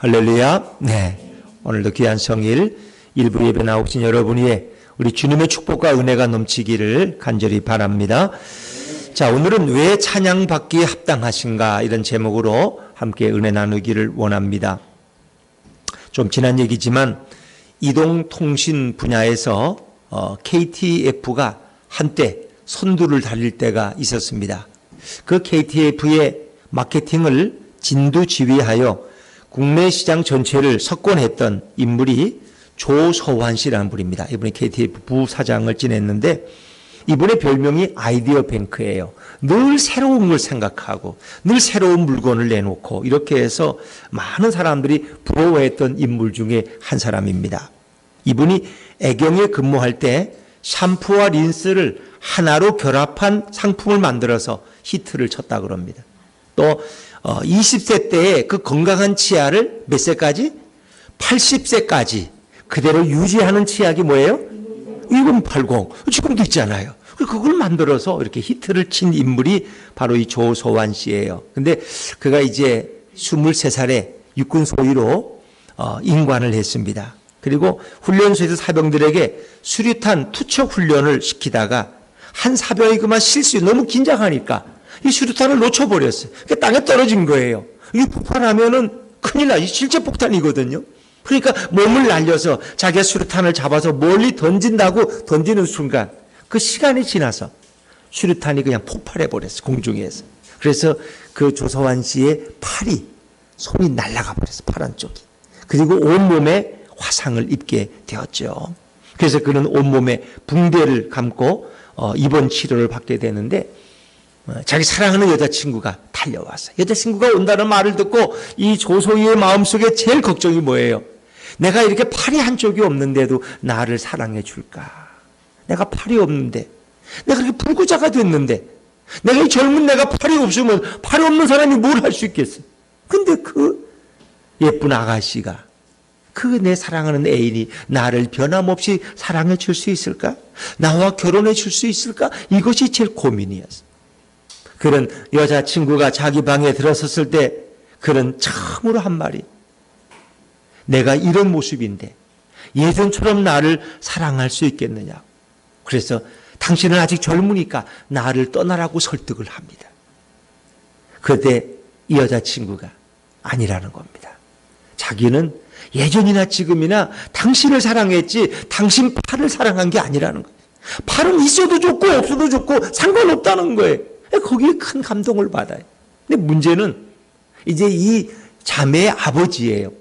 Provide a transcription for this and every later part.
할렐루야. 네. 오늘도 귀한 성일 일부 예배 나오신 여러분 위에 우리 주님의 축복과 은혜가 넘치기를 간절히 바랍니다. 자, 오늘은 왜 찬양받기에 합당하신가 이런 제목으로 함께 은혜 나누기를 원합니다. 좀 지난 얘기지만 이동통신 분야에서 KTF가 한때 선두를 달릴 때가 있었습니다. 그 KTF의 마케팅을 진두지휘하여 국내 시장 전체를 석권했던 인물이 조서환 씨라는 분입니다. 이분이 KTF 부사장을 지냈는데 이분의 별명이 아이디어 뱅크예요. 늘 새로운 걸 생각하고 늘 새로운 물건을 내놓고 이렇게 해서 많은 사람들이 부러워했던 인물 중에 한 사람입니다. 이분이 애경에 근무할 때 샴푸와 린스를 하나로 결합한 상품을 만들어서 히트를 쳤다 그럽니다. 또 20세 때의 그 건강한 치아를 몇 세까지? 80세까지 그대로 유지하는 치약이 뭐예요? 1080. 지금도 있잖아요. 그걸 만들어서 이렇게 히트를 친 인물이 바로 이 조서환 씨예요. 근데 그가 이제 23살에 육군 소위로 임관을 했습니다. 그리고 훈련소에서 사병들에게 수류탄 투척 훈련을 시키다가 한 사병이 그만 너무 긴장하니까 이 수류탄을 놓쳐버렸어요. 그러니까 땅에 떨어진 거예요. 이게 폭발하면은 큰일 나지. 실제 폭탄이거든요. 그러니까 몸을 날려서 자기가 수류탄을 잡아서 멀리 던진다고 던지는 순간 그 시간이 지나서 수류탄이 그냥 폭발해버렸어요. 공중에서. 그래서 그 조서환 씨의 손이 날아가 버렸어요. 팔 한쪽이. 그리고 온몸에 화상을 입게 되었죠. 그래서 그는 온몸에 붕대를 감고 입원 치료를 받게 되는데 자기 사랑하는 여자친구가 달려왔어요. 여자친구가 온다는 말을 듣고 이 조소희의 마음속에 제일 걱정이 뭐예요? 내가 이렇게 팔이 한쪽이 없는데도 나를 사랑해 줄까? 내가 팔이 없는데, 내가 이렇게 불구자가 됐는데, 내가 이 젊은 내가 팔이 없으면 팔이 없는 사람이 뭘 할 수 있겠어요? 근데 그 예쁜 아가씨가 그 내 사랑하는 애인이 나를 변함없이 사랑해 줄 수 있을까? 나와 결혼해 줄 수 있을까? 이것이 제일 고민이었어요. 그런 여자친구가 자기 방에 들어섰을 때 그는 처음으로 한 말이 내가 이런 모습인데 예전처럼 나를 사랑할 수 있겠느냐. 그래서 당신은 아직 젊으니까 나를 떠나라고 설득을 합니다. 그때 이 여자친구가 아니라는 겁니다. 자기는 예전이나 지금이나 당신을 사랑했지 당신 팔을 사랑한 게 아니라는 거예요. 팔은 있어도 좋고 없어도 좋고 상관없다는 거예요. 거기에 큰 감동을 받아요. 근데 문제는 이제 이 자매의 아버지예요.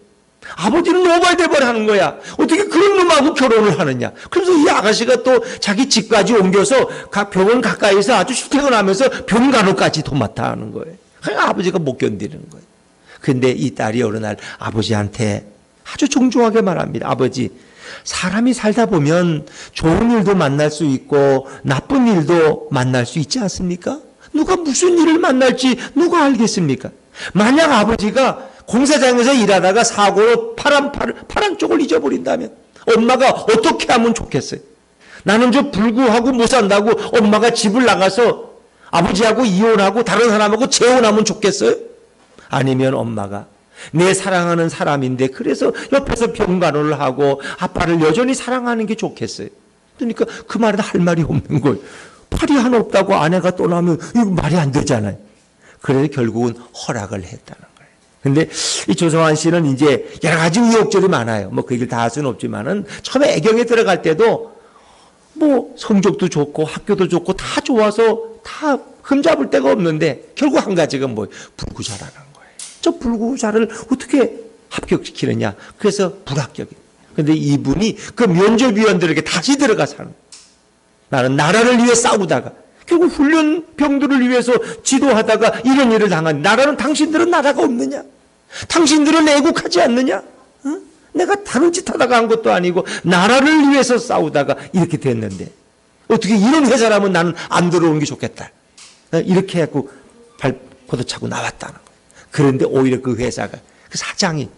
아버지는 노발대발 하는 거야. 어떻게 그런 놈하고 결혼을 하느냐. 그래서 이 아가씨가 또 자기 집까지 옮겨서 병원 가까이서 아주 출퇴근하면서 병간호까지 도맡아 하는 거예요. 그러니까 아버지가 못 견디는 거예요. 그런데 이 딸이 어느 날 아버지한테 아주 정중하게 말합니다. 아버지, 사람이 살다 보면 좋은 일도 만날 수 있고 나쁜 일도 만날 수 있지 않습니까? 누가 무슨 일을 만날지 누가 알겠습니까? 만약 아버지가 공사장에서 일하다가 사고로 파란 쪽을 잊어버린다면 엄마가 어떻게 하면 좋겠어요? 나는 저 불구하고 못 산다고 엄마가 집을 나가서 아버지하고 이혼하고 다른 사람하고 재혼하면 좋겠어요? 아니면 엄마가 내 사랑하는 사람인데 그래서 옆에서 병간호를 하고 아빠를 여전히 사랑하는 게 좋겠어요? 그러니까 그 말은 할 말이 없는 거예요. 팔이 하나 없다고 아내가 떠나면 이거 말이 안 되잖아요. 그래서 결국은 허락을 했다는 거예요. 근데 이 조서환 씨는 이제 여러 가지 우여곡절이 많아요. 뭐 그 얘기를 다 할 수는 없지만은 처음에 애경에 들어갈 때도 뭐 성적도 좋고 학교도 좋고 다 좋아서 다 흠잡을 데가 없는데 결국 한 가지가 뭐예요? 불구자라는 거예요. 저 불구자를 어떻게 합격시키느냐. 그래서 불합격이에요. 근데 이분이 그 면접위원들에게 다시 들어가서 하는 거예요. 나는 나라를 위해 싸우다가 결국 훈련병들을 위해서 지도하다가 이런 일을 당한 나라는 당신들은 나라가 없느냐? 당신들은 애국하지 않느냐? 내가 다른 짓 하다가 한 것도 아니고 나라를 위해서 싸우다가 이렇게 됐는데 어떻게 이런 회사라면 나는 안 들어오는 게 좋겠다. 이렇게 해갖고 발포도 차고 나왔다는 거예요. 그런데 오히려 그 회사가 그 사장이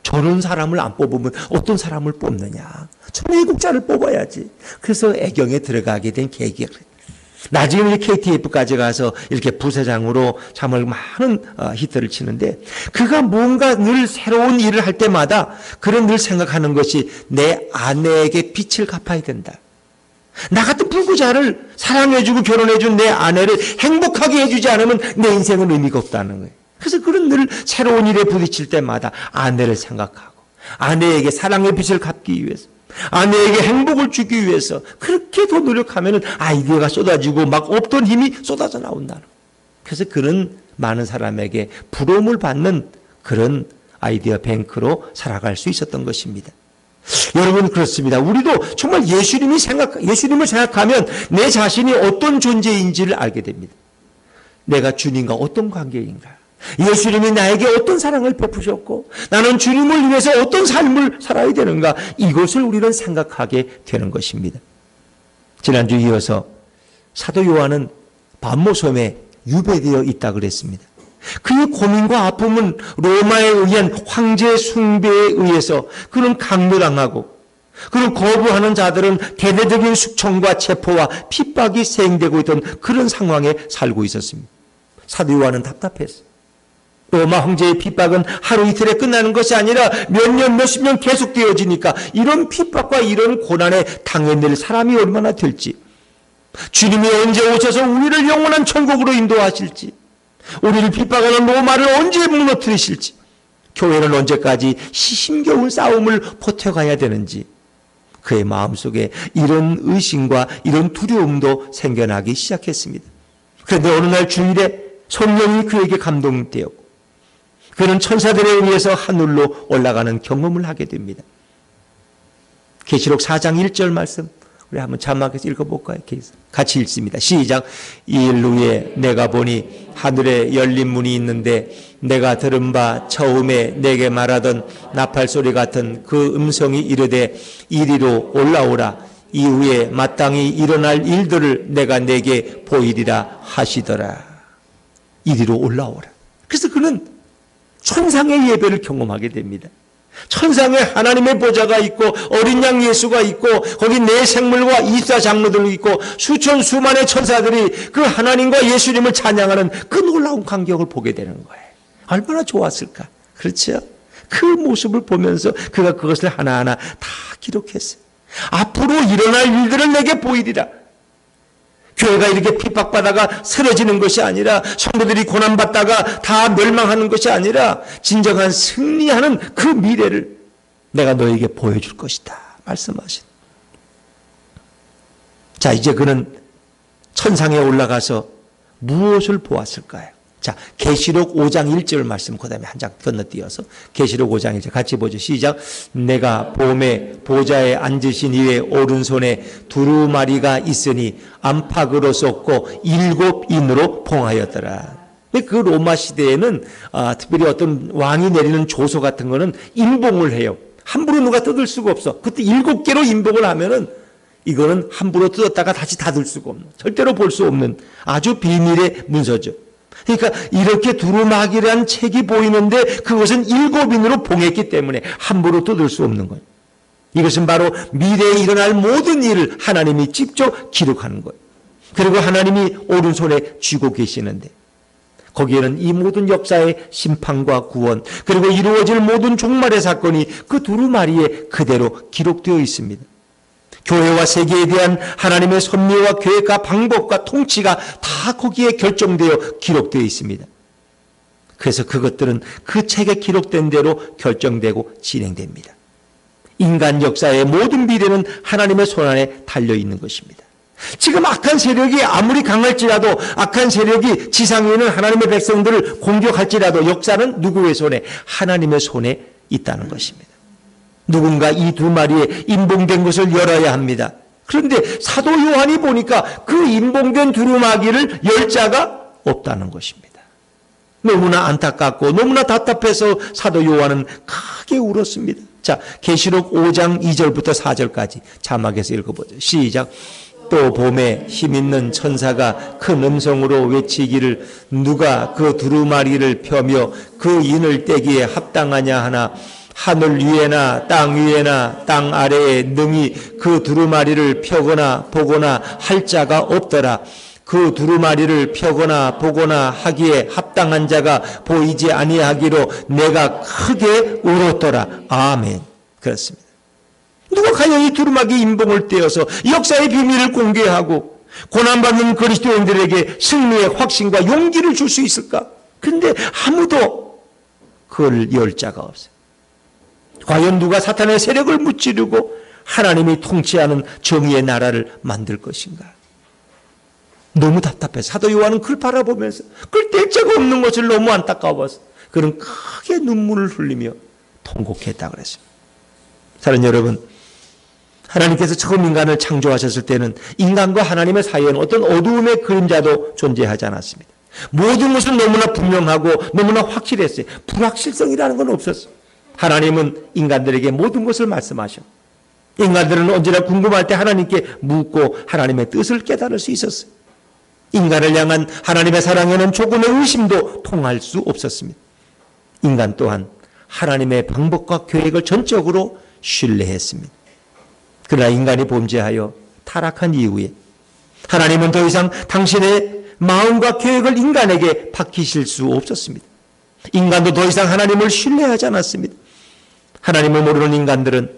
저런 사람을 안 뽑으면 어떤 사람을 뽑느냐. 저 애국자를 뽑아야지. 그래서 애경에 들어가게 된 계기가 그래요. 나중에 이제 KTF까지 가서 이렇게 부사장으로 정말 많은 히트를 치는데, 그가 뭔가 늘 새로운 일을 할 때마다 그는 늘 생각하는 것이 내 아내에게 빚을 갚아야 된다. 나 같은 불구자를 사랑해주고 결혼해준 내 아내를 행복하게 해주지 않으면 내 인생은 의미가 없다는 거예요. 그래서 그는 늘 새로운 일에 부딪힐 때마다 아내를 생각하고, 아내에게 사랑의 빚을 갚기 위해서, 아내에게 행복을 주기 위해서 그렇게 더 노력하면 아이디어가 쏟아지고 막 없던 힘이 쏟아져 나온다는 거예요. 그래서 그는 많은 사람에게 부러움을 받는 그런 아이디어 뱅크로 살아갈 수 있었던 것입니다. 여러분, 그렇습니다. 우리도 정말 예수님을 생각하면 내 자신이 어떤 존재인지를 알게 됩니다. 내가 주님과 어떤 관계인가? 예수님이 나에게 어떤 사랑을 베푸셨고 나는 주님을 위해서 어떤 삶을 살아야 되는가, 이것을 우리는 생각하게 되는 것입니다. 지난주 이어서 사도 요한은 반모섬에 유배되어 있다 그랬습니다. 그의 고민과 아픔은 로마에 의한 황제 숭배에 의해서 그는 강요당하고, 그를 거부하는 자들은 대대적인 숙청과 체포와 핍박이 시행되고 있던 그런 상황에 살고 있었습니다. 사도 요한은 답답했어요. 로마 황제의 핍박은 하루 이틀에 끝나는 것이 아니라 몇 년, 몇십 년 계속되어지니까 이런 핍박과 이런 고난에 당해낼 사람이 얼마나 될지, 주님이 언제 오셔서 우리를 영원한 천국으로 인도하실지, 우리를 핍박하는 로마를 언제 무너뜨리실지, 교회는 언제까지 힘겨운 싸움을 버텨가야 되는지, 그의 마음속에 이런 의심과 이런 두려움도 생겨나기 시작했습니다. 그런데 어느 날 주일에 성령이 그에게 감동되었고 그는 천사들에 의해서 하늘로 올라가는 경험을 하게 됩니다. 계시록 4장 1절 말씀 우리 한번 자막해서 읽어볼까요? 같이 읽습니다. 시작. 이일 후에 내가 보니 하늘에 열린 문이 있는데 내가 들은 바 처음에 내게 말하던 나팔 소리 같은 그 음성이 이르되 이리로 올라오라. 이후에 마땅히 일어날 일들을 내가 내게 보이리라 하시더라. 이리로 올라오라. 그래서 그는 천상의 예배를 경험하게 됩니다. 천상에 하나님의 보좌가 있고 어린 양 예수가 있고 거기 네 생물과 24 장로들이 있고 수천 수만의 천사들이 그 하나님과 예수님을 찬양하는 그 놀라운 광경을 보게 되는 거예요. 얼마나 좋았을까? 그렇죠? 그 모습을 보면서 그가 그것을 하나하나 다 기록했어요. 앞으로 일어날 일들을 내게 보이리라. 교회가 이렇게 핍박받다가 쓰러지는 것이 아니라, 성도들이 고난받다가 다 멸망하는 것이 아니라 진정한 승리하는 그 미래를 내가 너에게 보여줄 것이다 말씀하신. 자, 이제 그는 천상에 올라가서 무엇을 보았을까요? 자, 계시록 5장 1절 말씀 그 다음에 한 장 건너뛰어서 계시록 5장 1절 같이 보죠. 시작. 내가 봄에 보좌에 앉으신 이의 오른손에 두루마리가 있으니 안팎으로 쏟고 7인으로 봉하였더라. 그 로마 시대에는 특별히 어떤 왕이 내리는 조서 같은 거는 인봉을 해요. 함부로 누가 뜯을 수가 없어. 그때 7개로 인봉을 하면은 이거는 함부로 뜯었다가 다시 닫을 수가 없는, 절대로 볼 수 없는 아주 비밀의 문서죠. 그러니까 이렇게 두루마기라는 책이 보이는데 그것은 7인으로 봉했기 때문에 함부로 뜯을 수 없는 거예요. 이것은 바로 미래에 일어날 모든 일을 하나님이 직접 기록하는 거예요. 그리고 하나님이 오른손에 쥐고 계시는데 거기에는 이 모든 역사의 심판과 구원 그리고 이루어질 모든 종말의 사건이 그 두루마리에 그대로 기록되어 있습니다. 교회와 세계에 대한 하나님의 섭리와 계획과 방법과 통치가 다 거기에 결정되어 기록되어 있습니다. 그래서 그것들은 그 책에 기록된 대로 결정되고 진행됩니다. 인간 역사의 모든 미래는 하나님의 손안에 달려있는 것입니다. 지금 악한 세력이 아무리 강할지라도, 악한 세력이 지상에 있는 하나님의 백성들을 공격할지라도 역사는 누구의 손에? 하나님의 손에 있다는 것입니다. 누군가 이 두루마리에 인봉된 것을 열어야 합니다. 그런데 사도 요한이 보니까 그 인봉된 두루마기를 열 자가 없다는 것입니다. 너무나 안타깝고 너무나 답답해서 사도 요한은 크게 울었습니다. 자, 계시록 5장 2절부터 4절까지 자막에서 읽어보죠. 시작. 또 봄에 힘있는 천사가 큰 음성으로 외치기를 누가 그 두루마리를 펴며 그 인을 떼기에 합당하냐 하나 하늘 위에나 땅 위에나 땅 아래에 능히 그 두루마리를 펴거나 보거나 할 자가 없더라. 그 두루마리를 펴거나 보거나 하기에 합당한 자가 보이지 아니하기로 내가 크게 울었더라. 아멘. 그렇습니다. 누가 과연 이 두루마기 임봉을 떼어서 역사의 비밀을 공개하고 고난받는 그리스도인들에게 승리의 확신과 용기를 줄 수 있을까? 근데 아무도 그걸 열 자가 없어요. 과연 누가 사탄의 세력을 무찌르고 하나님이 통치하는 정의의 나라를 만들 것인가? 너무 답답해서 사도 요한은 그걸 바라보면서 그걸 뗄 자가 없는 것을 너무 안타까워서 그는 크게 눈물을 흘리며 통곡했다 그랬습니다. 사랑하는 여러분, 하나님께서 처음 인간을 창조하셨을 때는 인간과 하나님의 사이에는 어떤 어두움의 그림자도 존재하지 않았습니다. 모든 것은 너무나 분명하고 너무나 확실했어요. 불확실성이라는 건 없었어요. 하나님은 인간들에게 모든 것을 말씀하셔. 인간들은 언제나 궁금할 때 하나님께 묻고 하나님의 뜻을 깨달을 수 있었어요. 인간을 향한 하나님의 사랑에는 조금의 의심도 통할 수 없었습니다. 인간 또한 하나님의 방법과 계획을 전적으로 신뢰했습니다. 그러나 인간이 범죄하여 타락한 이후에 하나님은 더 이상 당신의 마음과 계획을 인간에게 맡기실 수 없었습니다. 인간도 더 이상 하나님을 신뢰하지 않았습니다. 하나님을 모르는 인간들은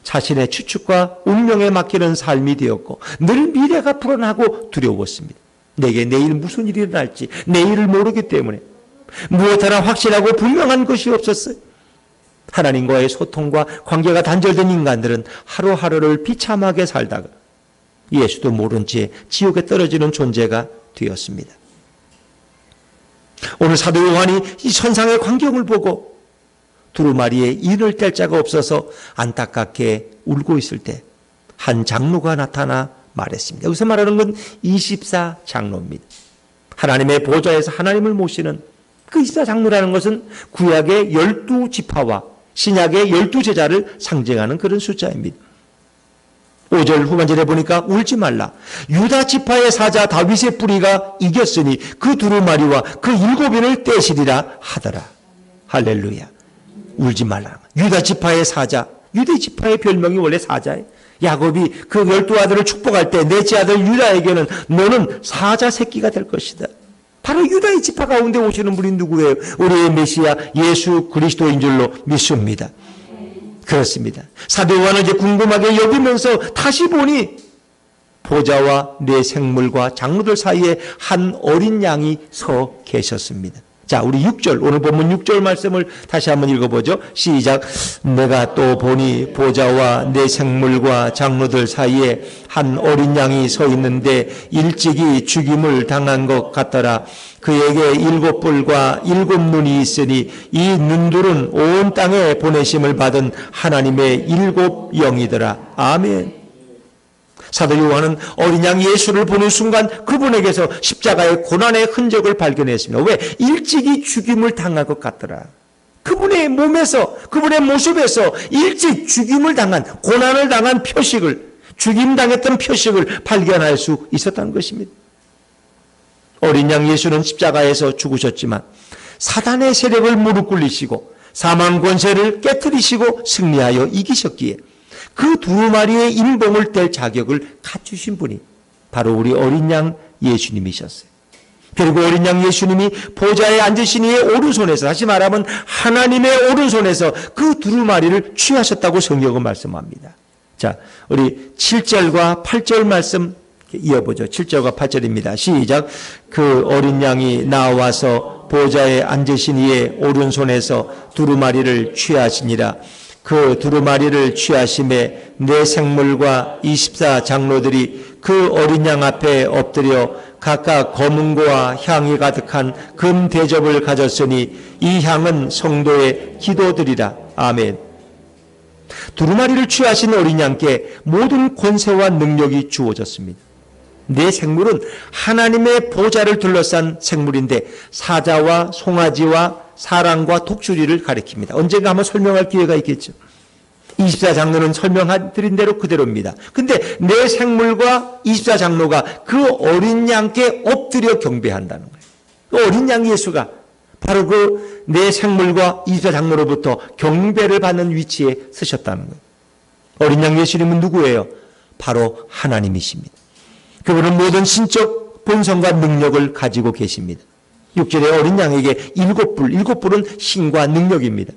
자신의 추측과 운명에 맡기는 삶이 되었고 늘 미래가 불안하고 두려웠습니다. 내게 내일 무슨 일이 일어날지 내일을 모르기 때문에 무엇 하나 확실하고 분명한 것이 없었어요. 하나님과의 소통과 관계가 단절된 인간들은 하루하루를 비참하게 살다가 예수도 모른 채 지옥에 떨어지는 존재가 되었습니다. 오늘 사도 요한이 이 천상의 광경을 보고 두루마리에 이를 뗄 자가 없어서 안타깝게 울고 있을 때 한 장로가 나타나 말했습니다. 여기서 말하는 건 24장로입니다. 하나님의 보좌에서 하나님을 모시는 그 24장로라는 것은 구약의 12지파와 신약의 12제자를 상징하는 그런 숫자입니다. 5절 후반절에 보니까 울지 말라. 유다 지파의 사자 다윗의 뿌리가 이겼으니 그 두루마리와 그 7인을 떼시리라 하더라. 할렐루야. 울지 말라. 유다 지파의 사자. 유다 지파의 별명이 원래 사자예요. 야곱이 그 12아들을 축복할 때 넷째 아들 유다에게는 너는 사자 새끼가 될 것이다. 바로 유다의 지파 가운데 오시는 분이 누구예요? 우리의 메시아 예수 그리스도인 줄로 믿습니다. 그렇습니다. 사도 요한은 이제 궁금하게 여기면서 다시 보니 보좌와 네 생물과 장로들 사이에 한 어린 양이 서 계셨습니다. 자, 우리 6절, 오늘 본문 6절 말씀을 다시 한번 읽어보죠. 시작. 내가 또 보니 보좌와 네 생물과 장로들 사이에 한 어린 양이 서 있는데 일찍이 죽임을 당한 것 같더라. 그에게 7뿔과 7눈이 있으니 이 눈들은 온 땅에 보내심을 받은 하나님의 7 영이더라. 아멘. 사도 요한은 어린 양 예수를 보는 순간 그분에게서 십자가의 고난의 흔적을 발견했습니다. 왜? 일찍이 죽임을 당한 것 같더라. 그분의 몸에서, 그분의 모습에서 일찍 죽임을 당한, 고난을 당한 표식을, 죽임당했던 표식을 발견할 수 있었다는 것입니다. 어린 양 예수는 십자가에서 죽으셨지만 사단의 세력을 무릎 꿇리시고 사망 권세를 깨뜨리시고 승리하여 이기셨기에 그 두루마리의 임봉을 뗄 자격을 갖추신 분이 바로 우리 어린 양 예수님이셨어요. 그리고 어린 양 예수님이 보좌에 앉으신 이의 오른손에서, 다시 말하면 하나님의 오른손에서 그 두루마리를 취하셨다고 성경은 말씀합니다. 자, 우리 7절과 8절 말씀 이어보죠. 7절과 8절입니다. 시작. 그 어린 양이 나와서 보좌에 앉으신 이의 오른손에서 두루마리를 취하시니라. 그 두루마리를 취하심에 네 생물과 24장로들이 그 어린 양 앞에 엎드려 각각 검은고와 향이 가득한 금 대접을 가졌으니 이 향은 성도의 기도들이라. 아멘. 두루마리를 취하신 어린 양께 모든 권세와 능력이 주어졌습니다. 네 생물은 하나님의 보좌를 둘러싼 생물인데 사자와 송아지와 사랑과 독수리를 가리킵니다. 언젠가 한번 설명할 기회가 있겠죠. 24장로는 설명드린 대로 그대로입니다. 근데 네 생물과 24장로가 그 어린 양께 엎드려 경배한다는 거예요. 그 어린 양 예수가 바로 그 네 생물과 24장로로부터 경배를 받는 위치에 서셨다는 거예요. 어린 양 예수님은 누구예요? 바로 하나님이십니다. 그분은 모든 신적 본성과 능력을 가지고 계십니다. 6절에 어린 양에게 7불, 7불은 힘과 능력입니다.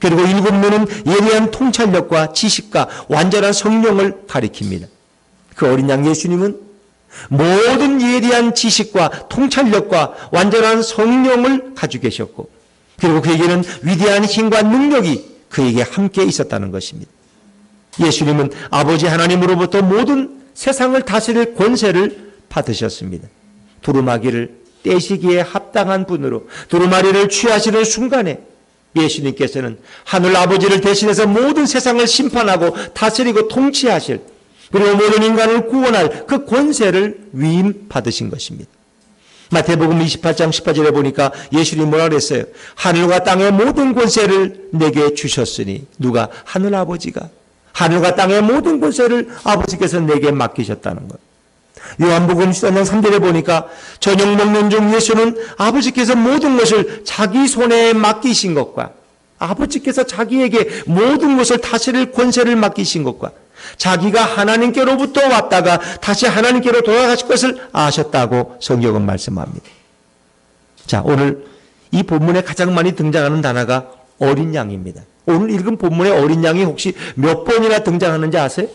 그리고 7눈은 예리한 통찰력과 지식과 완전한 성령을 가리킵니다. 그 어린 양 예수님은 모든 예리한 지식과 통찰력과 완전한 성령을 가지고 계셨고, 그리고 그에게는 위대한 힘과 능력이 그에게 함께 있었다는 것입니다. 예수님은 아버지 하나님으로부터 모든 세상을 다스릴 권세를 받으셨습니다. 두루마기를 떼시기에 합당한 분으로 두루마리를 취하시는 순간에 예수님께서는 하늘 아버지를 대신해서 모든 세상을 심판하고 다스리고 통치하실, 그리고 모든 인간을 구원할 그 권세를 위임받으신 것입니다. 마태복음 28장 18절에 보니까 예수님이 뭐라 그랬어요? 하늘과 땅의 모든 권세를 내게 주셨으니, 누가? 하늘 아버지가 하늘과 땅의 모든 권세를 아버지께서 내게 맡기셨다는 것. 요한복음 14장 3절에 보니까 저녁 먹는 중 예수는 아버지께서 모든 것을 자기 손에 맡기신 것과, 아버지께서 자기에게 모든 것을 다스릴 권세를 맡기신 것과, 자기가 하나님께로부터 왔다가 다시 하나님께로 돌아가실 것을 아셨다고 성경은 말씀합니다. 자, 오늘 이 본문에 가장 많이 등장하는 단어가 어린 양입니다. 오늘 읽은 본문에 어린 양이 혹시 몇 번이나 등장하는지 아세요?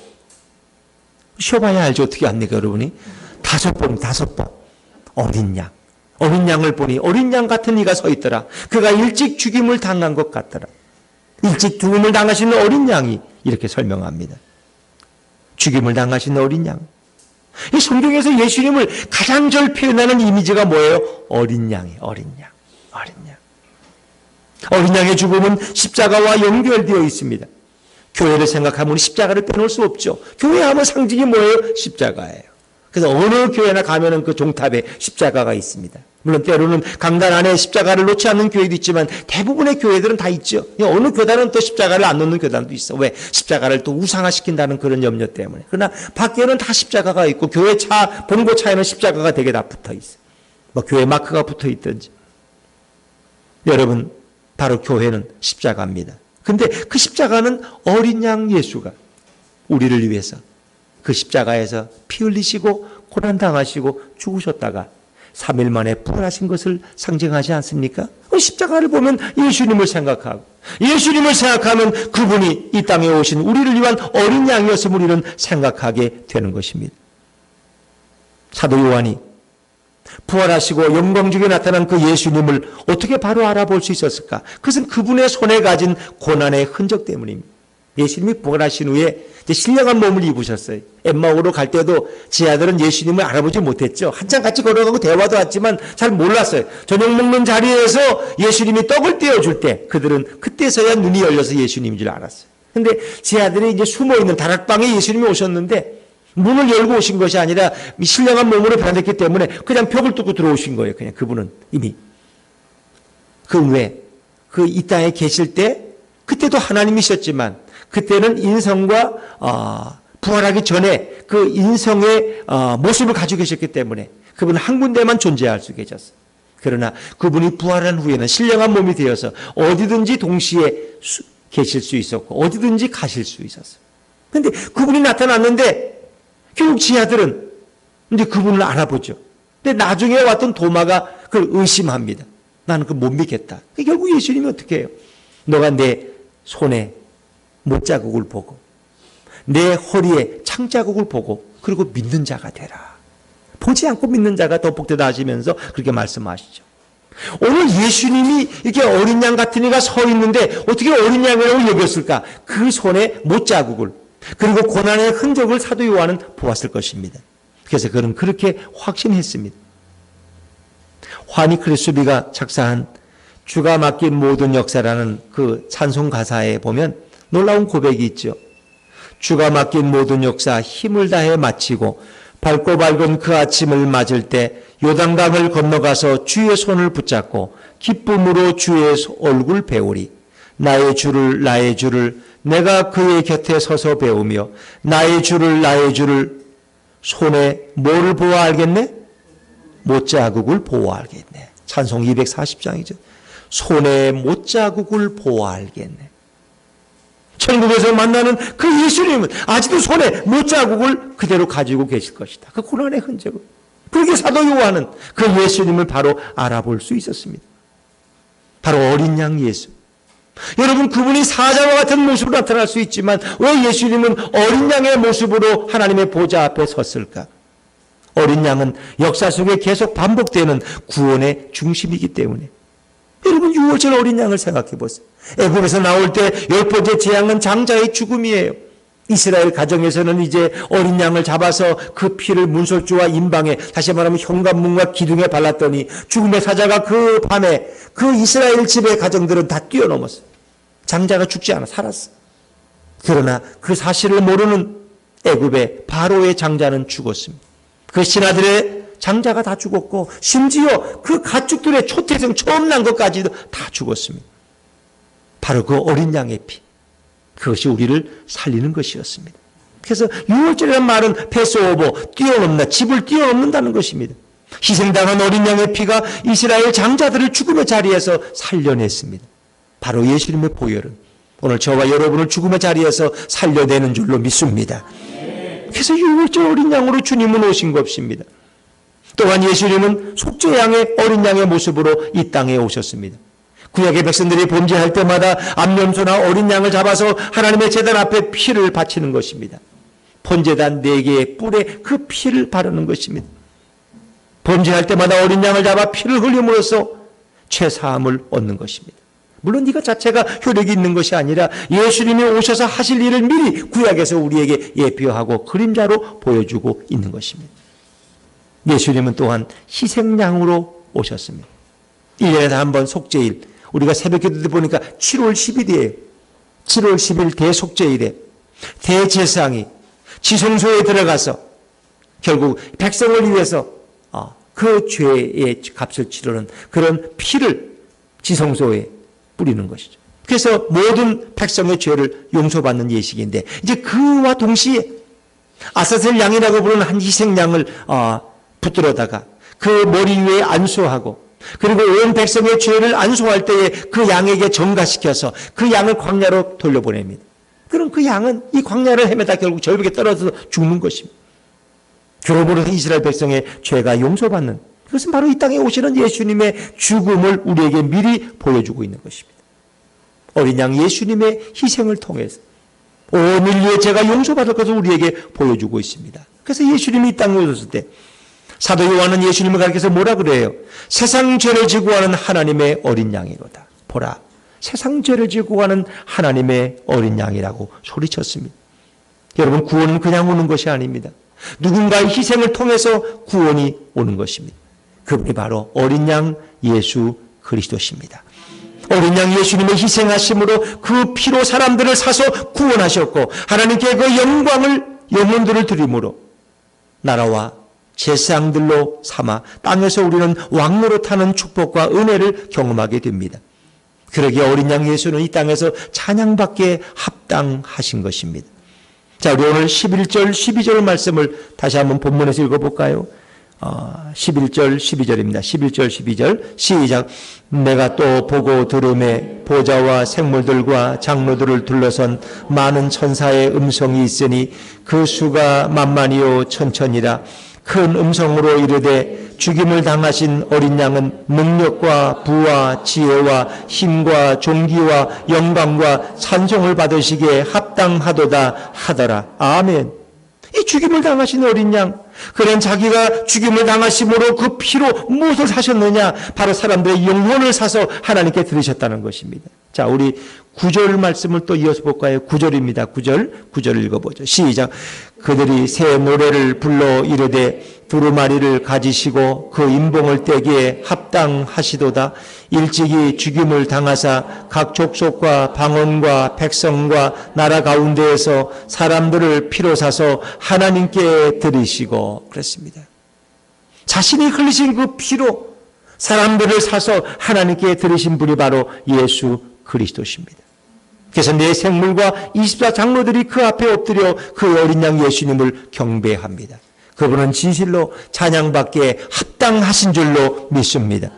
쉬어봐야 알죠. 어떻게 압니까, 여러분이? 5번, 5번. 어린 양. 어린 양을 보니 어린 양 같은 이가 서 있더라. 그가 일찍 죽임을 당한 것 같더라. 일찍 죽임을 당하시는 어린 양이 이렇게 설명합니다. 죽임을 당하신 어린 양. 이 성경에서 예수님을 가장 잘 표현하는 이미지가 뭐예요? 어린 양이에요. 어린 양. 어린 양. 어린 양의 죽음은 십자가와 연결되어 있습니다. 교회를 생각하면 십자가를 빼놓을 수 없죠. 교회 하면 상징이 뭐예요? 십자가예요. 그래서 어느 교회나 가면은 그 종탑에 십자가가 있습니다. 물론 때로는 강단 안에 십자가를 놓지 않는 교회도 있지만 대부분의 교회들은 다 있죠. 어느 교단은 또 십자가를 안 놓는 교단도 있어. 왜? 십자가를 또 우상화시킨다는 그런 염려 때문에. 그러나 밖에는 다 십자가가 있고 교회 차, 본고 차에는 십자가가 되게 다 붙어 있어요. 뭐 교회 마크가 붙어 있든지. 여러분, 바로 교회는 십자가입니다. 근데 그 십자가는 어린 양 예수가 우리를 위해서 그 십자가에서 피 흘리시고 고난당하시고 죽으셨다가 3일 만에 부활하신 것을 상징하지 않습니까? 십자가를 보면 예수님을 생각하고, 예수님을 생각하면 그분이 이 땅에 오신 우리를 위한 어린 양이었음을 우리는 생각하게 되는 것입니다. 사도 요한이 부활하시고 영광 중에 나타난 그 예수님을 어떻게 바로 알아볼 수 있었을까? 그것은 그분의 손에 가진 고난의 흔적 때문입니다. 예수님이 부활하신 후에 이제 신령한 몸을 입으셨어요. 엠마오로 갈 때도 제 아들은 예수님을 알아보지 못했죠. 한참 같이 걸어가고 대화도 했지만 잘 몰랐어요. 저녁 먹는 자리에서 예수님이 떡을 떼어줄 때 그들은 그때서야 눈이 열려서 예수님인 줄 알았어요. 근데 제 아들이 이제 숨어있는 다락방에 예수님이 오셨는데 문을 열고 오신 것이 아니라 신령한 몸으로 변했기 때문에 그냥 벽을 뚫고 들어오신 거예요. 그냥 그분은 이미. 그 외에 이 땅에 계실 때 그때도 하나님이셨지만 그때는 인성과 부활하기 전에 그 인성의 모습을 가지고 계셨기 때문에 그분은 한 군데만 존재할 수 계셨어요. 그러나 그분이 부활한 후에는 신령한 몸이 되어서 어디든지 동시에 계실 수 있었고 어디든지 가실 수 있었어요. 그런데 그분이 나타났는데 결국 지 아들은 이제 그분을 알아보죠. 근데 나중에 왔던 도마가 그걸 의심합니다. 나는 그걸 못 믿겠다. 결국 예수님이 어떻게 해요? 너가 내 손에 못자국을 보고 내 허리에 창자국을 보고 그리고 믿는 자가 되라. 보지 않고 믿는 자가 더 복되다 하시면서 그렇게 말씀하시죠. 오늘 예수님이 이렇게 어린 양 같은 이가 서 있는데 어떻게 어린 양이라고 여겼을까? 그 손에 못자국을 그리고 고난의 흔적을 사도 요한은 보았을 것입니다. 그래서 그는 그렇게 확신했습니다. 화니 크리스비가 작사한 주가 맡긴 모든 역사라는 그 찬송 가사에 보면 놀라운 고백이 있죠. 주가 맡긴 모든 역사 힘을 다해 마치고 밝고 밝은 그 아침을 맞을 때 요단강을 건너가서 주의 손을 붙잡고 기쁨으로 주의 얼굴 배우리. 나의 주를 내가 그의 곁에 서서 배우며 나의 주를 손에 뭐를 보아 알겠네? 못자국을 보아 알겠네. 찬송 240장이죠. 손에 못자국을 보아 알겠네. 천국에서 만나는 그 예수님은 아직도 손에 못자국을 그대로 가지고 계실 것이다. 그 고난의 흔적을. 그렇게 사도 요한은 그 예수님을 바로 알아볼 수 있었습니다. 바로 어린 양 예수. 여러분, 그분이 사자와 같은 모습으로 나타날 수 있지만 왜 예수님은 어린 양의 모습으로 하나님의 보좌 앞에 섰을까? 어린 양은 역사 속에 계속 반복되는 구원의 중심이기 때문에. 여러분, 6월절 어린 양을 생각해 보세요. 애굽에서 나올 때 10번째 재앙은 장자의 죽음이에요. 이스라엘 가정에서는 이제 어린 양을 잡아서 그 피를 문설주와 임방에, 다시 말하면 현관문과 기둥에 발랐더니 죽음의 사자가 그 밤에 그 이스라엘 집의 가정들은 다 뛰어넘었어요. 장자가 죽지 않아 살았어. 그러나 그 사실을 모르는 애굽의 바로의 장자는 죽었습니다. 그 신하들의 장자가 다 죽었고 심지어 그 가축들의 초태생 처음 난 것까지도 다 죽었습니다. 바로 그 어린 양의 피, 그것이 우리를 살리는 것이었습니다. 그래서 6월절이라는 말은 패스오버, 뛰어넘나, 집을 뛰어넘는다는 것입니다. 희생당한 어린 양의 피가 이스라엘 장자들을 죽음의 자리에서 살려냈습니다. 바로 예수님의 보혈은 오늘 저와 여러분을 죽음의 자리에서 살려내는 줄로 믿습니다. 그래서 6월절 어린 양으로 주님은 오신 것입니다. 또한 예수님은 속죄양의 어린 양의 모습으로 이 땅에 오셨습니다. 구약의 백성들이 범죄할 때마다 암염소나 어린 양을 잡아서 하나님의 제단 앞에 피를 바치는 것입니다. 번제단 4개의 뿔에 그 피를 바르는 것입니다. 범죄할 때마다 어린 양을 잡아 피를 흘림으로써 죄사함을 얻는 것입니다. 물론 이것 자체가 효력이 있는 것이 아니라 예수님이 오셔서 하실 일을 미리 구약에서 우리에게 예표하고 그림자로 보여주고 있는 것입니다. 예수님은 또한 희생양으로 오셨습니다. 1년에 한 번 속죄일, 우리가 새벽기도 때 보니까 7월 10일이에요. 7월 10일 대속죄일에 대제사장이 지성소에 들어가서 결국 백성을 위해서 그 죄의 값을 치르는 그런 피를 지성소에 뿌리는 것이죠. 그래서 모든 백성의 죄를 용서받는 예식인데, 이제 그와 동시에 아사셀 양이라고 부르는 한 희생양을 붙들어다가 그 머리 위에 안수하고, 그리고 온 백성의 죄를 안수할 때에 그 양에게 전가시켜서 그 양을 광야로 돌려보냅니다. 그럼 그 양은 이 광야를 헤매다 결국 절벽에 떨어져서 죽는 것입니다. 그러므로 이스라엘 백성의 죄가 용서받는, 그것은 바로 이 땅에 오시는 예수님의 죽음을 우리에게 미리 보여주고 있는 것입니다. 어린 양 예수님의 희생을 통해서 온 인류의 죄가 용서받을 것을 우리에게 보여주고 있습니다. 그래서 예수님이 이 땅에 오셨을 때 사도 요한은 예수님을 가리켜서 뭐라 그래요? 세상 죄를 지고 가는 하나님의 어린 양이로다. 보라, 세상 죄를 지고 가는 하나님의 어린 양이라고 소리쳤습니다. 여러분, 구원은 그냥 오는 것이 아닙니다. 누군가의 희생을 통해서 구원이 오는 것입니다. 그분이 바로 어린 양 예수 그리스도십니다. 어린 양 예수님의 희생하심으로 그 피로 사람들을 사서 구원하셨고, 하나님께 그 영혼들을 드림으로 나라와 제사장들로 삼아 땅에서 우리는 왕노릇하는 축복과 은혜를 경험하게 됩니다. 그러기에 어린 양 예수는 이 땅에서 찬양받기에 합당하신 것입니다. 자, 우리 오늘 11절, 12절 말씀을 다시 한번 본문에서 읽어볼까요? 11절, 12절입니다. 11절, 12절 시작. 내가 또 보고 들음에 보좌와 생물들과 장로들을 둘러선 많은 천사의 음성이 있으니 그 수가 만만이요 천천이라. 큰 음성으로 이르되 죽임을 당하신 어린 양은 능력과 부와 지혜와 힘과 존귀와 영광과 찬송을 받으시기에 합당하도다 하더라. 아멘. 이 죽임을 당하신 어린 양, 그는 자기가 죽임을 당하심으로 그 피로 무엇을 사셨느냐? 바로 사람들의 영혼을 사서 하나님께 드리셨다는 것입니다. 자, 우리 9절 말씀을 또 이어서 볼까요? 9절입니다. 9절 읽어보죠. 시작. 그들이 새 노래를 불러 이르되 두루마리를 가지시고 그 인봉을 떼기에 합당하시도다. 일찍이 죽임을 당하사 각 족속과 방언과 백성과 나라 가운데에서 사람들을 피로 사서 하나님께 드리시고 그랬습니다. 자신이 흘리신 그 피로 사람들을 사서 하나님께 드리신 분이 바로 예수 그리스도십니다. 그래서 내 생물과 24장로들이 그 앞에 엎드려 그 어린 양 예수님을 경배합니다. 그분은 진실로 찬양받기에 합당하신 줄로 믿습니다.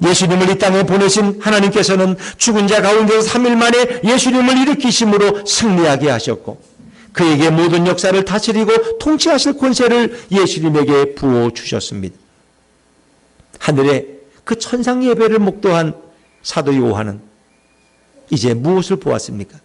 예수님을 이 땅에 보내신 하나님께서는 죽은 자 가운데서 3일 만에 예수님을 일으키심으로 승리하게 하셨고, 그에게 모든 역사를 다스리고 통치하실 권세를 예수님에게 부어 주셨습니다. 하늘에 그 천상 예배를 목도한 사도 요한은 이제 무엇을 보았습니까?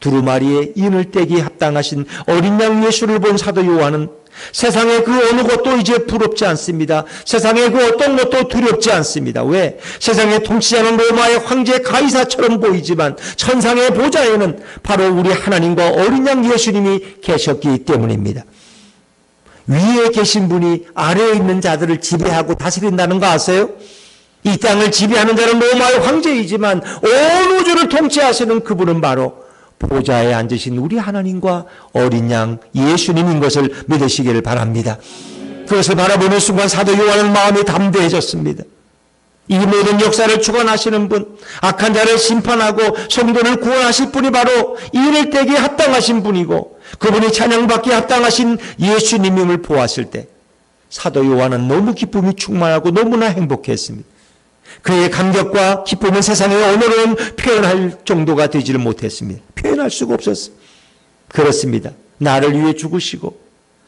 두루마리에 인을 떼기 합당하신 어린 양 예수를 본 사도 요한은 세상의 그 어느 것도 이제 부럽지 않습니다. 세상의 그 어떤 것도 두렵지 않습니다. 왜? 세상에 통치하는 로마의 황제 가이사처럼 보이지만 천상의 보좌에는 바로 우리 하나님과 어린 양 예수님이 계셨기 때문입니다. 위에 계신 분이 아래에 있는 자들을 지배하고 다스린다는 거 아세요? 이 땅을 지배하는 자는 로마의 황제이지만 온 우주를 통치하시는 그분은 바로 보좌에 앉으신 우리 하나님과 어린 양 예수님인 것을 믿으시기를 바랍니다. 그것을 바라보는 순간 사도 요한은 마음이 담대해졌습니다. 이 모든 역사를 주관하시는 분, 악한 자를 심판하고 성도를 구원하실 분이 바로 인을 떼기에 합당하신 분이고 그분이 찬양받기에 합당하신 예수님임을 보았을 때 사도 요한은 너무 기쁨이 충만하고 너무나 행복했습니다. 그의 감격과 기쁨은 세상의 언어로는 표현할 정도가 되지를 못했습니다. 표현할 수가 없었어요. 그렇습니다. 나를 위해 죽으시고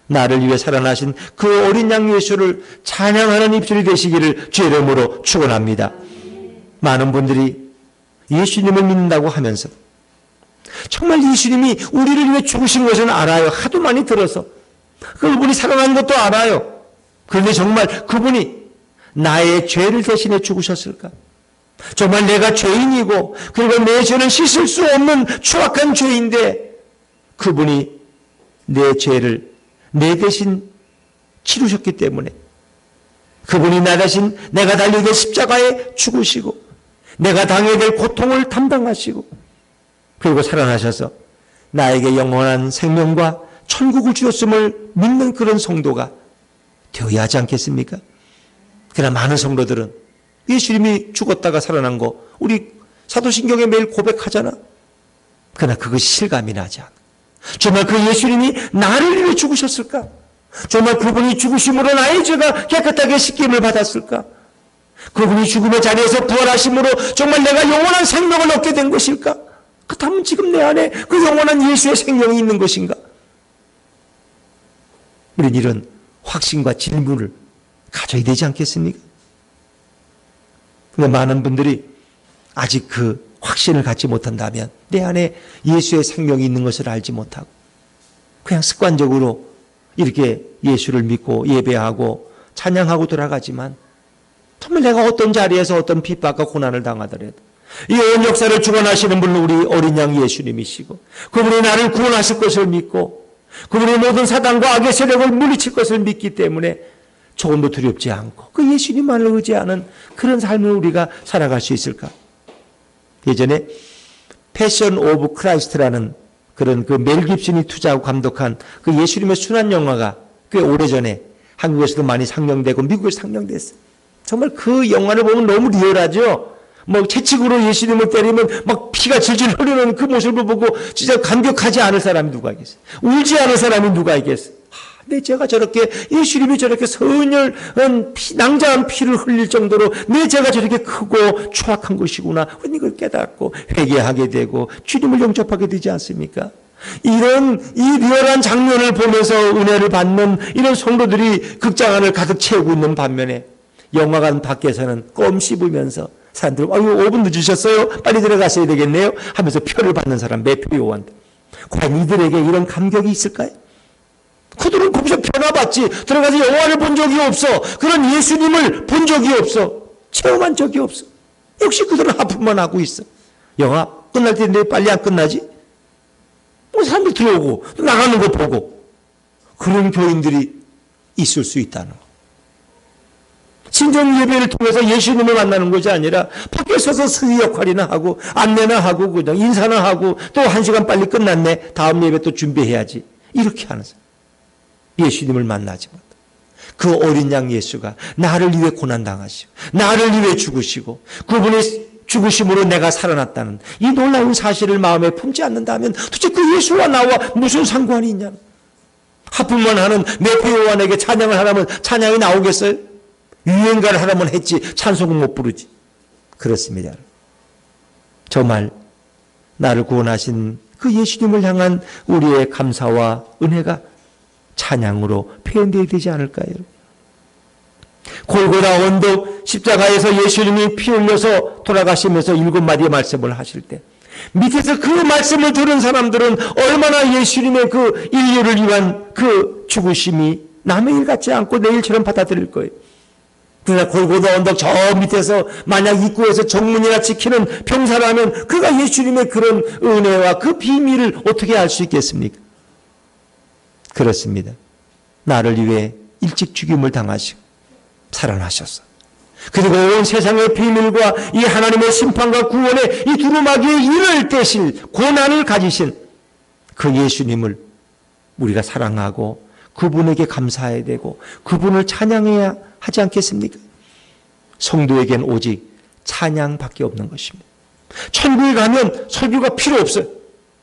나를 위해 살아나신 그 어린 양 예수를 찬양하는 입술이 되시기를 주의 이름으로 축원합니다. 많은 분들이 예수님을 믿는다고 하면서 정말 예수님이 우리를 위해 죽으신 것은 알아요. 하도 많이 들어서. 그분이 살아난 것도 알아요. 그런데 정말 그분이 나의 죄를 대신해 죽으셨을까? 정말 내가 죄인이고 그리고 내 죄는 씻을 수 없는 추악한 죄인데 그분이 내 죄를 내 대신 치르셨기 때문에 그분이 나 대신 내가 달려야 될 십자가에 죽으시고 내가 당해야 될 고통을 담당하시고 그리고 살아나셔서 나에게 영원한 생명과 천국을 주셨음을 믿는 그런 성도가 되어야 하지 않겠습니까? 그러나 많은 성도들은 예수님이 죽었다가 살아난 거 우리 사도신경에 매일 고백하잖아. 그러나 그것이 실감이 나지 않아. 정말 그 예수님이 나를 위해 죽으셨을까? 정말 그분이 죽으심으로 나의 죄가 깨끗하게 씻김을 받았을까? 그분이 죽음의 자리에서 부활하심으로 정말 내가 영원한 생명을 얻게 된 것일까? 그렇다면 지금 내 안에 그 영원한 예수의 생명이 있는 것인가? 우리는 이런 확신과 질문을 가져야 되지 않겠습니까? 그런데 많은 분들이 아직 그 확신을 갖지 못한다면 내 안에 예수의 생명이 있는 것을 알지 못하고 그냥 습관적으로 이렇게 예수를 믿고 예배하고 찬양하고 돌아가지만 정말 내가 어떤 자리에서 어떤 핍박과 고난을 당하더라도 이 온 역사를 주관하시는 분은 우리 어린 양 예수님이시고 그분이 나를 구원하실 것을 믿고 그분이 모든 사단과 악의 세력을 물리칠 것을 믿기 때문에 조금도 두렵지 않고 그 예수님만을 의지하는 그런 삶을 우리가 살아갈 수 있을까? 예전에 패션 오브 크라이스트라는 그런 그 멜 깁슨이 투자하고 감독한 그 예수님의 순환 영화가 꽤 오래전에 한국에서도 많이 상영되고 미국에서 상영됐어요. 정말 그 영화를 보면 너무 리얼하죠. 뭐 채찍으로 예수님을 때리면 막 피가 질질 흐르는 그 모습을 보고 진짜 감격하지 않을 사람이 누가 있겠어요? 울지 않을 사람이 누가 있겠어요? 내 죄가 저렇게 예수님이 저렇게 선열한 낭자한 피를 흘릴 정도로 내 죄가 저렇게 크고 추악한 것이구나. 이걸 깨닫고 회개하게 되고 주님을 영접하게 되지 않습니까? 이런 이 리얼한 장면을 보면서 은혜를 받는 이런 성도들이 극장 안을 가득 채우고 있는 반면에 영화관 밖에서는 껌 씹으면서 사람들 아유 5분 늦으셨어요? 빨리 들어가셔야 되겠네요? 하면서 표를 받는 사람 매표 요한들. 과연 이들에게 이런 감격이 있을까요? 그들은 거기서 변화받지 들어가서 영화를 본 적이 없어. 그런 예수님을 본 적이 없어. 체험한 적이 없어. 역시 그들은 하품만 하고 있어. 영화 끝날 텐데 빨리 안 끝나지? 뭐 사람들 들어오고 나가는 거 보고 그런 교인들이 있을 수 있다는 거. 신전 예배를 통해서 예수님을 만나는 것이 아니라 밖에 서서 스리 역할이나 하고 안내나 하고 그냥 인사나 하고 또 1시간 빨리 끝났네. 다음 예배 또 준비해야지. 이렇게 하는 사람. 예수님을 만나지 못해. 그 어린 양 예수가 나를 위해 고난당하시고 나를 위해 죽으시고 그분의 죽으심으로 내가 살아났다는 이 놀라운 사실을 마음에 품지 않는다면 도대체 그 예수와 나와 무슨 상관이 있냐. 하품만 하는 매표 요한에게 찬양을 하라면 찬양이 나오겠어요? 유행가를 하라면 했지 찬송은 못 부르지. 그렇습니다. 정말 나를 구원하신 그 예수님을 향한 우리의 감사와 은혜가 찬양으로 표현되어야 되지 않을까요? 골고다 언덕 십자가에서 예수님이 피 흘려서 돌아가시면서 7마디의 말씀을 하실 때 밑에서 그 말씀을 들은 사람들은 얼마나 예수님의 그 인류를 위한 그 죽으심이 남의 일 같지 않고 내 일처럼 받아들일 거예요. 그러나 골고다 언덕 저 밑에서 만약 입구에서 정문이나 지키는 병사라면 그가 예수님의 그런 은혜와 그 비밀을 어떻게 알 수 있겠습니까? 그렇습니다. 나를 위해 일찍 죽임을 당하시고 살아나셨어. 그리고 온 세상의 비밀과 이 하나님의 심판과 구원의 이 두루마기의 일을 떼실 고난을 가지신 그 예수님을 우리가 사랑하고 그분에게 감사해야 되고 그분을 찬양해야 하지 않겠습니까? 성도에겐 오직 찬양밖에 없는 것입니다. 천국에 가면 설교가 필요 없어요.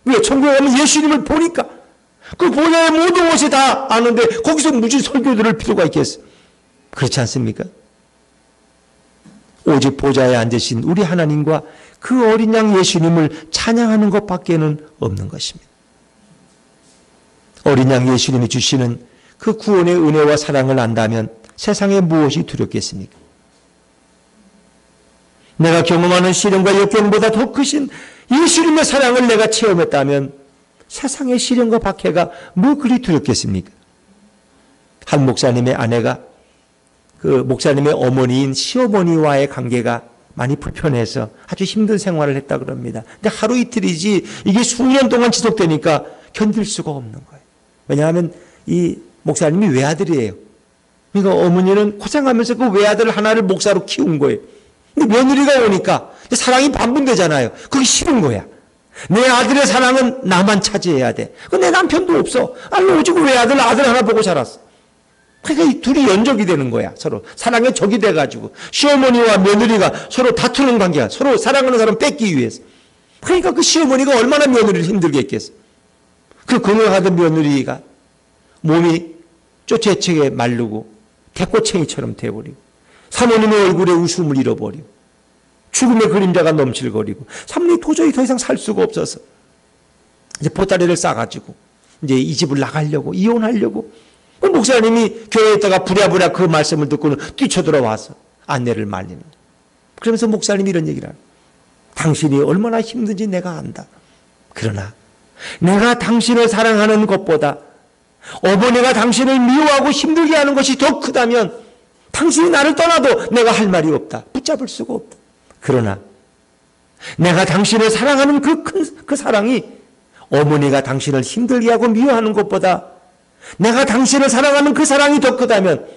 왜? 천국에 가면 예수님을 보니까 그 보좌의 모든 것이 다 아는데 거기서 무슨 설교 들을 필요가 있겠어요? 그렇지 않습니까? 오직 보좌에 앉으신 우리 하나님과 그 어린 양 예수님을 찬양하는 것밖에는 없는 것입니다. 어린 양 예수님이 주시는 그 구원의 은혜와 사랑을 안다면 세상에 무엇이 두렵겠습니까? 내가 경험하는 시련과 역경보다 더 크신 예수님의 사랑을 내가 체험했다면 세상의 시련과 박해가 뭐 그리 두렵겠습니까? 한 목사님의 아내가 그 목사님의 어머니인 시어머니와의 관계가 많이 불편해서 아주 힘든 생활을 했다 그럽니다. 근데 하루 이틀이지 이게 수년 동안 지속되니까 견딜 수가 없는 거예요. 왜냐하면 이 목사님이 외아들이에요. 그러니까 어머니는 고생하면서 그 외아들 하나를 목사로 키운 거예요. 근데 며느리가 오니까 사랑이 반분되잖아요. 그게 싫은 거야. 내 아들의 사랑은 나만 차지해야 돼. 내 남편도 없어. 아니 오직 외아들 아들 하나 보고 자랐어. 그러니까 이 둘이 연적이 되는 거야. 서로 사랑의 적이 돼가지고 시어머니와 며느리가 서로 다투는 관계야. 서로 사랑하는 사람 뺏기 위해서. 그러니까 그 시어머니가 얼마나 며느리를 힘들게 했겠어. 그 건강하던 며느리가 몸이 쪼채채게 마르고 대꼬챙이처럼 돼버리고 사모님의 얼굴에 웃음을 잃어버리고 죽음의 그림자가 넘실거리고 사모님이 도저히 더 이상 살 수가 없어서 이제 보따리를 싸가지고 이제 이 집을 나가려고 이혼하려고 그 목사님이 교회에 있다가 부랴부랴 그 말씀을 듣고는 뛰쳐들어와서 아내를 말리는 거예요. 그러면서 목사님이 이런 얘기를 하는 거예요. 당신이 얼마나 힘든지 내가 안다. 그러나 내가 당신을 사랑하는 것보다 어머니가 당신을 미워하고 힘들게 하는 것이 더 크다면 당신이 나를 떠나도 내가 할 말이 없다. 붙잡을 수가 없다. 그러나 내가 당신을 사랑하는 그 사랑이 어머니가 당신을 힘들게 하고 미워하는 것보다 내가 당신을 사랑하는 그 사랑이 더 크다면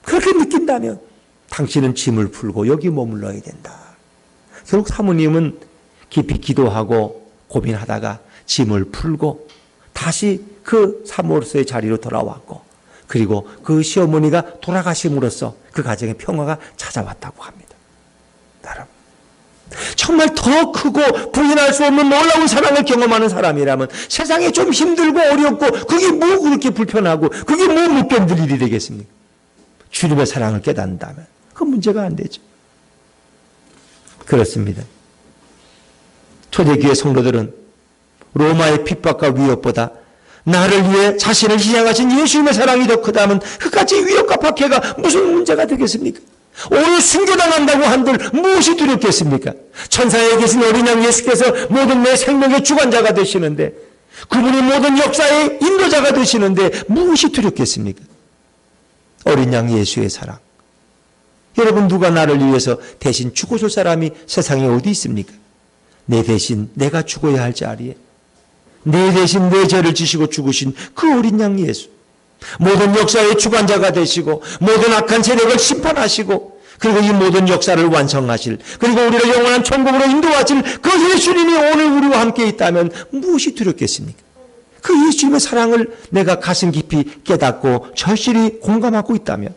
그렇게 느낀다면 당신은 짐을 풀고 여기 머물러야 된다. 결국 사모님은 깊이 기도하고 고민하다가 짐을 풀고 다시 그 사모로서의 자리로 돌아왔고 그리고 그 시어머니가 돌아가심으로써 그 가정의 평화가 찾아왔다고 합니다. 여러분, 정말 더 크고 부인할 수 없는 놀라운 사랑을 경험하는 사람이라면 세상에 좀 힘들고 어렵고 그게 뭐 그렇게 불편하고 그게 뭐 못 견딜 일이 되겠습니까? 주님의 사랑을 깨닫는다면 그 문제가 안 되죠. 그렇습니다. 초대교회 성도들은 로마의 핍박과 위협보다 나를 위해 자신을 희생하신 예수님의 사랑이 더 크다면 그까지 위협과 박해가 무슨 문제가 되겠습니까? 오늘 순교당한다고 한들 무엇이 두렵겠습니까? 천사에 계신 어린 양 예수께서 모든 내 생명의 주관자가 되시는데 그분이 모든 역사의 인도자가 되시는데 무엇이 두렵겠습니까? 어린 양 예수의 사랑. 여러분, 누가 나를 위해서 대신 죽어줄 사람이 세상에 어디 있습니까? 내 대신 내가 죽어야 할 자리에 내 대신 내 죄를 지시고 죽으신 그 어린 양 예수, 모든 역사의 주관자가 되시고 모든 악한 세력을 심판하시고 그리고 이 모든 역사를 완성하실, 그리고 우리를 영원한 천국으로 인도하실 그 예수님이 오늘 우리와 함께 있다면 무엇이 두렵겠습니까? 그 예수님의 사랑을 내가 가슴 깊이 깨닫고 절실히 공감하고 있다면,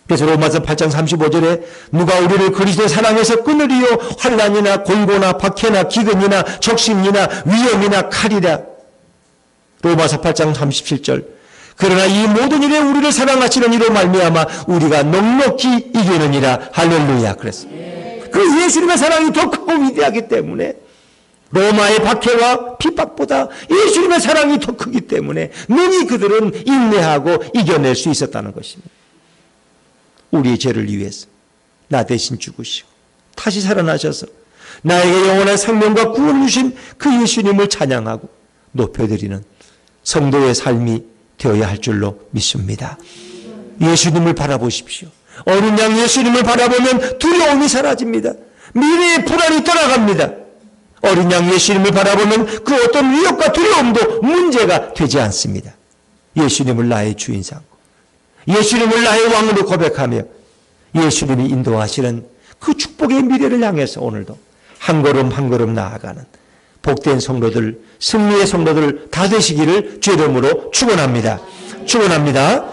그래서 로마서 8장 35절에 누가 우리를 그리스도의 사랑에서 끊으리요, 환난이나 곤고나 박해나 기근이나 적심이나 위험이나 칼이라. 로마서 8장 37절. 그러나 이 모든 일에 우리를 사랑하시는 이로 말미암아 우리가 넉넉히 이기느니라. 할렐루야. 그랬습니다. 그 예수님의 사랑이 더 크고 위대하기 때문에 로마의 박해와 핍박보다 예수님의 사랑이 더 크기 때문에 능히 그들은 인내하고 이겨낼 수 있었다는 것입니다. 우리의 죄를 위해서 나 대신 죽으시고 다시 살아나셔서 나에게 영원한 생명과 구원을 주신 그 예수님을 찬양하고 높여드리는 성도의 삶이 되어야 할 줄로 믿습니다. 예수님을 바라보십시오. 어린 양 예수님을 바라보면 두려움이 사라집니다. 미래의 불안이 떠나갑니다. 어린 양 예수님을 바라보면 그 어떤 위협과 두려움도 문제가 되지 않습니다. 예수님을 나의 주인 삼고 예수님을 나의 왕으로 고백하며 예수님이 인도하시는 그 축복의 미래를 향해서 오늘도 한 걸음 한 걸음 나아가는 복된 성도들, 승리의 성도들 다 되시기를 주의 이름으로 축원합니다. 축원합니다.